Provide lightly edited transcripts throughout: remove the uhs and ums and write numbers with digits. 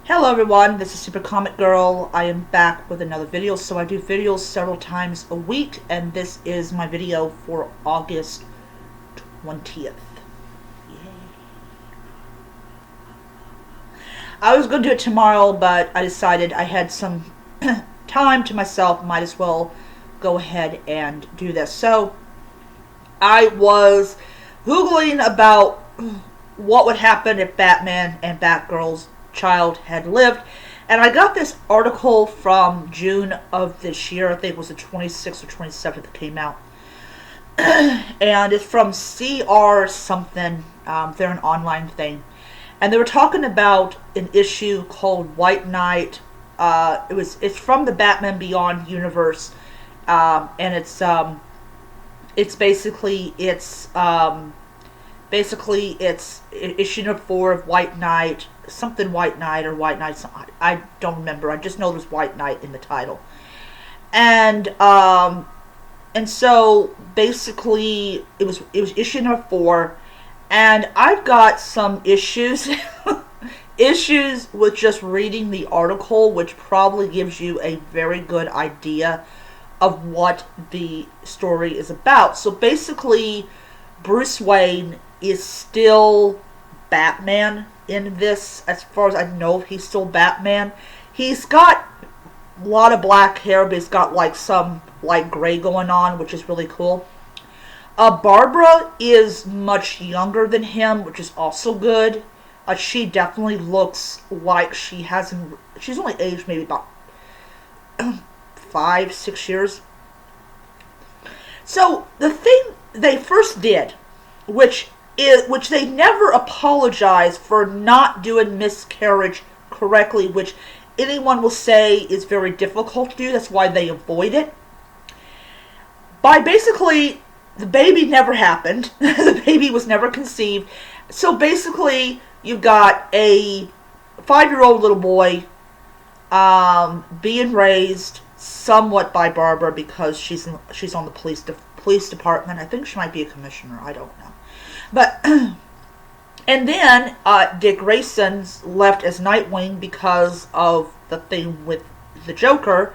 Hello everyone, this is Super Comic Girl. I am back with another video. So I do videos several times a week, and this is my video for August 20th. Yay. I was going to do it tomorrow, but I decided I had some time to myself, might as well go ahead and do this. So I was Googling about what would happen if Batman and Batgirl's child had lived, and I got this article from June of this year. I think it was the 26th or 27th that came out. And it's from CR something. They're an online thing, and they were talking about an issue called White Knight. It's from the Batman Beyond universe, and it's basically it's issue number 4 of White Knight, something White Knight or White Knight. I don't remember. I just know there's White Knight in the title, and so basically it was issue number 4, and I've got some issues issues with just reading the article, which probably gives you a very good idea of what the story is about. So basically, Bruce Wayne is still Batman in this. As far as I know, he's still Batman. He's got a lot of black hair, but he's got like some light gray going on, which is really cool. Barbara is much younger than him, which is also good. She definitely looks like she's only aged maybe about 5-6 years. So the thing they first did, which they never apologize for not doing miscarriage correctly, which anyone will say is very difficult to do. That's why they avoid it. By basically, the baby never happened. The baby was never conceived. So basically, you've got a 5-year-old little boy being raised somewhat by Barbara, because she's on the police department. I think she might be a commissioner. I don't know. But and then Dick Grayson's left as Nightwing because of the thing with the Joker,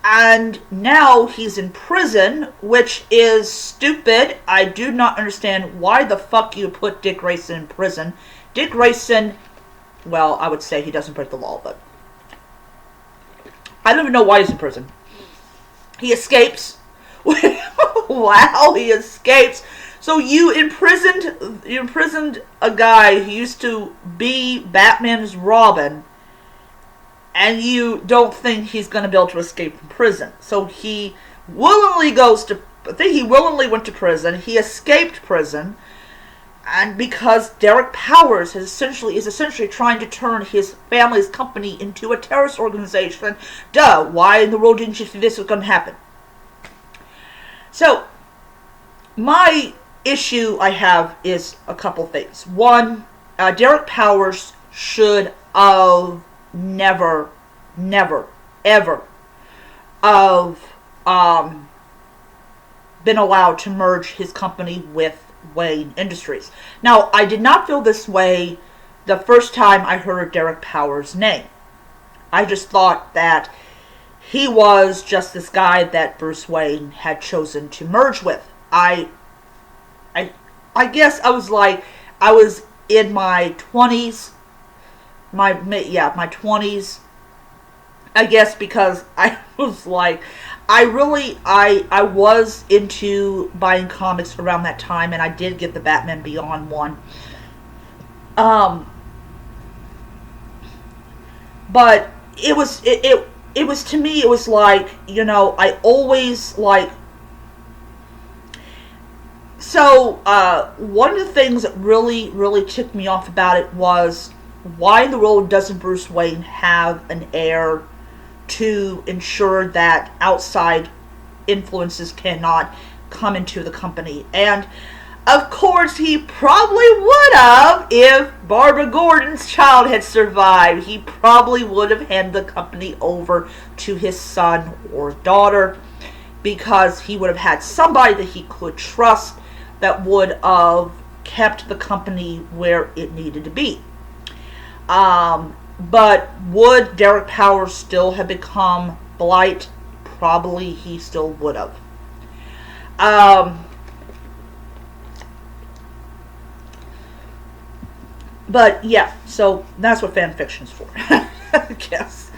and now he's in prison, which is stupid. I do not understand why the fuck you put Dick Grayson in prison. Dick Grayson, well, I would say he doesn't break the law, but I don't even know why he's in prison. He escapes. Wow, he escapes. So you imprisoned a guy who used to be Batman's Robin, and you don't think he's going to be able to escape from prison. So he willingly willingly went to prison. He escaped prison, and because Derek Powers is essentially trying to turn his family's company into a terrorist organization. Duh, why in the world didn't you think this was going to happen? So, my issue I have is a couple things. One, Derek Powers should have never, ever been allowed to merge his company with Wayne Industries. Now, I did not feel this way the first time I heard Derek Powers' name. I just thought that he was just this guy that Bruce Wayne had chosen to merge with. I guess I was in my 20s, my 20s, I guess, because I was like, I was into buying comics around that time, and I did get the Batman Beyond one. But it was to me, it was like, I always like. So, one of the things that really, really ticked me off about it was, why in the world doesn't Bruce Wayne have an heir to ensure that outside influences cannot come into the company? And, of course, he probably would have if Barbara Gordon's child had survived. He probably would have handed the company over to his son or daughter, because he would have had somebody that he could trust that would have kept the company where it needed to be. But would Derek Powers still have become Blight? Probably he still would have. Um, but yeah, so that's what fan fiction's for. I guess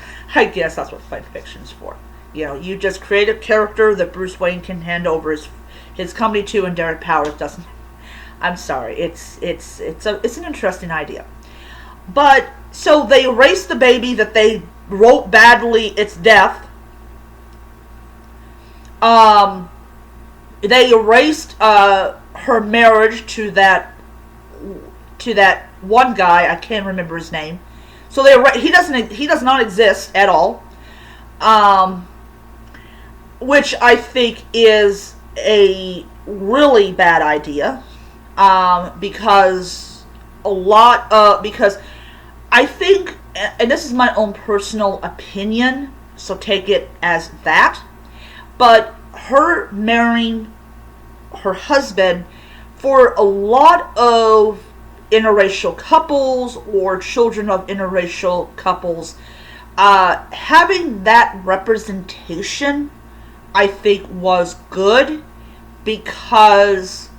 that's what fan fiction's for. You just create a character that Bruce Wayne can hand over his company to, and Derek Powers doesn't. I'm sorry, it's an interesting idea. But so they erased the baby that they wrote badly its death. They erased her marriage to that one guy. I can't remember his name. So he does not exist at all. Which I think is a really bad idea. Because I think, and this is my own personal opinion, so take it as that, but her marrying her husband, for a lot of interracial couples or children of interracial couples, having that representation, I think, was good, because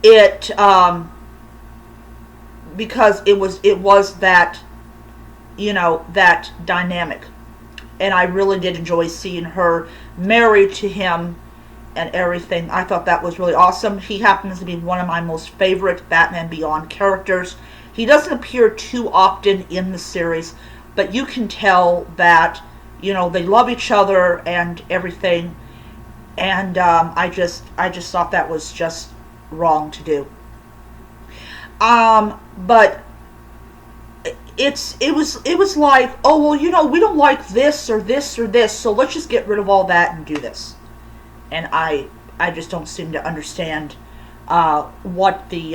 it was that, that dynamic, and I really did enjoy seeing her married to him and everything. I thought that was really awesome. He happens to be one of my most favorite Batman Beyond characters. He doesn't appear too often in the series, but you can tell that, they love each other and everything. And I just thought that was just wrong to do. But it was like, oh, well, we don't like this or this or this, so let's just get rid of all that and do this. And I just don't seem to understand what the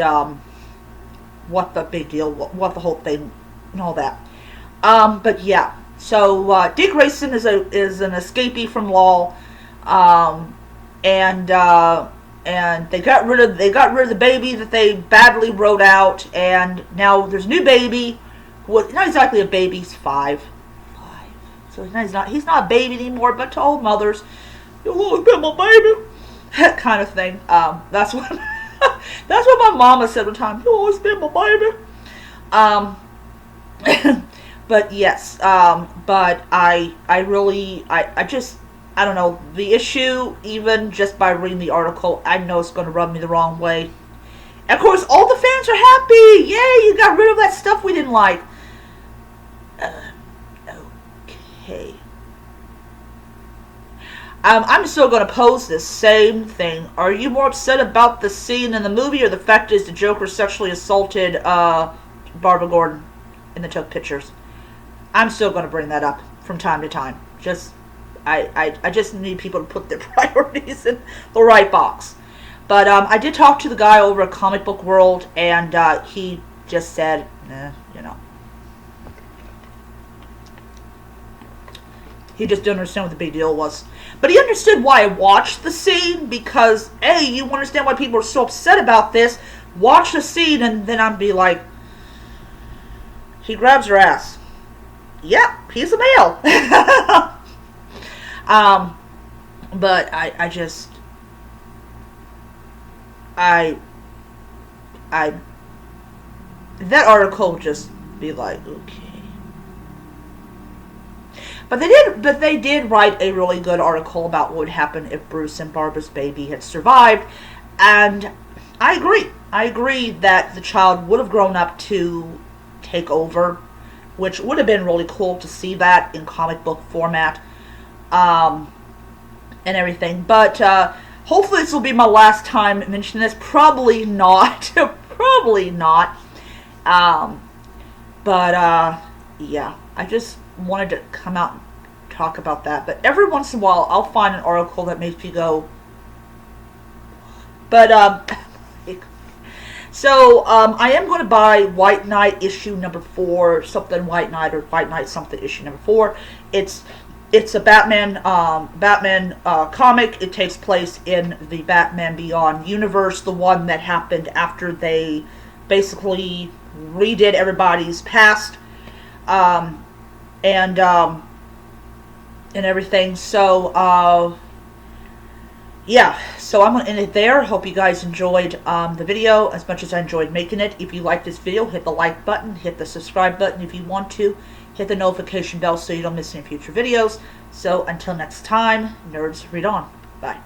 big deal, what the whole thing, and all that. But yeah, so Dick Grayson is an escapee from law, and they got rid of the baby that they badly wrote out, and now there's a new baby. Not exactly a baby, he's five. So he's not a baby anymore, but to old mothers, you've always been my baby, kind of thing. That's what that's what my mama said one time. You always been my baby. But yes, but I don't know, the issue, even just by reading the article, I know it's going to rub me the wrong way. And of course, all the fans are happy. Yay, you got rid of that stuff we didn't like. Okay. I'm still going to pose this same thing. Are you more upset about the scene in the movie, or the fact is the Joker sexually assaulted Barbara Gordon and they took pictures? I'm still going to bring that up from time to time. I just need people to put their priorities in the right box. But I did talk to the guy over at Comic Book World, and he just said, he just didn't understand what the big deal was. But he understood why I watched the scene, because, hey, you understand why people are so upset about this. Watch the scene, and then I'd be like, he grabs her ass. Yep, he's a male. But I just, that article would just be like, okay. But they did write a really good article about what would happen if Bruce and Barbara's baby had survived, and I agree that the child would have grown up to take over, which would have been really cool to see that in comic book format, and everything. But hopefully this will be my last time mentioning this. Probably not. Probably not. But yeah, I just wanted to come out and talk about that. But every once in a while, I'll find an article that makes me go. But so I am going to buy White Knight issue number 4, something White Knight, or White Knight something issue number 4. It's a Batman comic. It takes place in the Batman Beyond universe, the one that happened after they basically redid everybody's past, um, and everything. So yeah, so I'm going to end it there. Hope you guys enjoyed the video as much as I enjoyed making it. If you like this video, hit the like button, hit the subscribe button if you want to, hit the notification bell so you don't miss any future videos. So until next time, nerds, read on. Bye.